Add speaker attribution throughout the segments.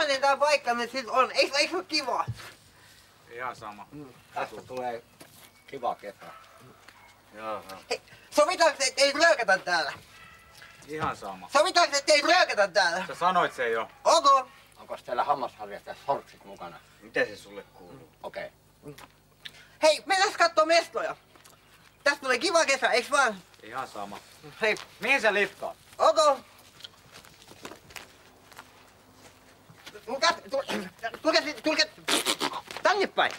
Speaker 1: millainen tää paikka nyt sit on? Eikö ole kivaa?
Speaker 2: Ihan sama.
Speaker 3: Tästä tulee kiva kesä.
Speaker 2: Joo.
Speaker 1: Hei, sovitaanko, ettei röökätä täällä?
Speaker 2: Ihan sama.
Speaker 1: Sovitaanko, ettei röökätä täällä?
Speaker 2: Sä sanoit sen jo.
Speaker 1: Ok.
Speaker 3: Onko teillä hammasharjat ja sortsit mukana?
Speaker 2: Miten se sulle kuuluu?
Speaker 3: Okei.
Speaker 1: Hei, mennään kattoo mestoja. Tästä tulee kiva kesä, eiks vaan?
Speaker 2: Ihan sama.
Speaker 1: Hei,
Speaker 2: Mihin sä liftaat?
Speaker 1: ok. Tulkaa tänne päin.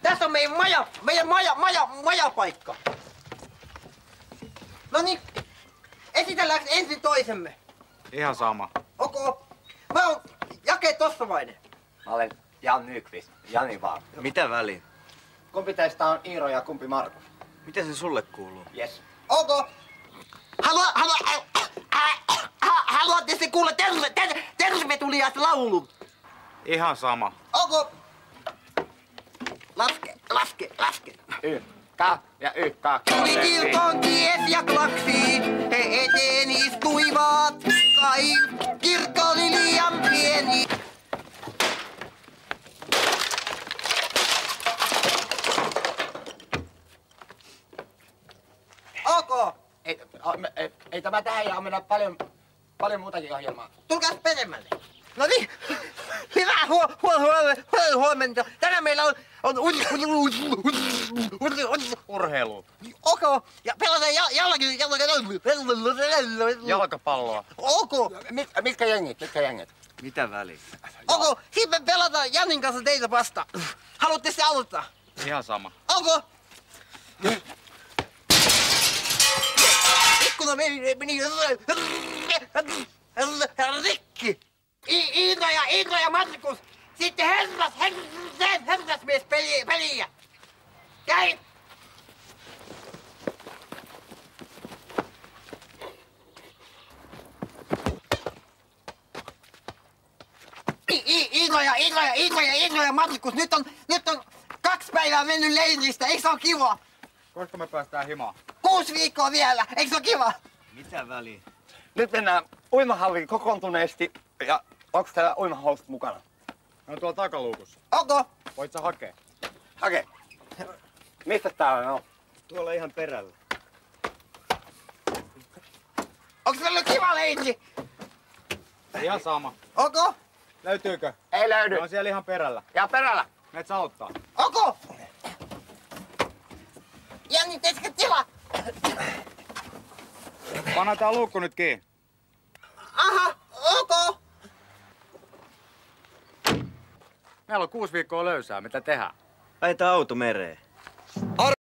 Speaker 1: Tässä on meidän majapaikka. Noniin, esitelläänkö ensin toisemme?
Speaker 2: Ihan sama.
Speaker 1: Ok. Mä oon Jake Tossavainen.
Speaker 3: Mä olen Jan Nyqvist. Jani vaan.
Speaker 2: Mitä väliä?
Speaker 3: Kumpi teistä on Iiro ja kumpi Markus?
Speaker 2: Miten se sulle kuuluu?
Speaker 3: Yes.
Speaker 1: Ok. Haluatte se kuulla tervetuliaislaulun?
Speaker 2: Ihan sama.
Speaker 1: Ok. Laske.
Speaker 3: Ykkä ja ykkä.
Speaker 1: Tuli kirkon ties ja klaksi, he eteen istuivat. Kai kirkko oli liian pieni. Ok.
Speaker 3: Ei tämä tähän ja mennä paljon muutakin ohjelmaa.
Speaker 1: Tulkaas peremmälle. No niin. Hyvää huomenta. Tänään meillä on
Speaker 2: Urheilu.
Speaker 1: ok. Ja pelataan
Speaker 2: Jalkapalloa.
Speaker 1: ok.
Speaker 3: Mitkä jengit?
Speaker 2: Mitä väliä?
Speaker 1: Ok. Sitten me pelataan Janin kanssa teitä vastaan. Haluatte se aloittaa?
Speaker 2: Ihan sama.
Speaker 1: Ok. Ikkuna meni rikki. Iiro ja Markus. Sitten herrasmies peliä. Käy. Iiro ja Markus. Nyt on 2 päivää mennyt leiristä. Eikö se ole kiva?
Speaker 2: Koska me päästään himaan?
Speaker 1: 6 viikkoa vielä. Eikö se ole kiva?
Speaker 2: Mitä väliä?
Speaker 3: Nyt mennään uimahalliin kokoontuneesti. Ja onko teillä uimahousut mukana?
Speaker 2: Ne on tuolla takaluukussa.
Speaker 1: Ok.
Speaker 2: Voit sä hakea?
Speaker 3: Hake. Mistä täällä on?
Speaker 2: Tuolla ihan perällä.
Speaker 1: Onko se ollut kiva leiri?
Speaker 2: Ihan sama.
Speaker 1: Ok.
Speaker 2: Löytyykö?
Speaker 3: Ei löydy.
Speaker 2: Ne on siellä ihan perällä.
Speaker 3: Ja perällä.
Speaker 2: Meet sä auttaa.
Speaker 1: Ok. Jani, teetkö tila?
Speaker 2: Panna tää luukku nyt kiinni.
Speaker 1: Aha, ok.
Speaker 2: Meillä on 6 viikkoa löysää. Mitä tehdään?
Speaker 4: Laita auto mereen.
Speaker 1: All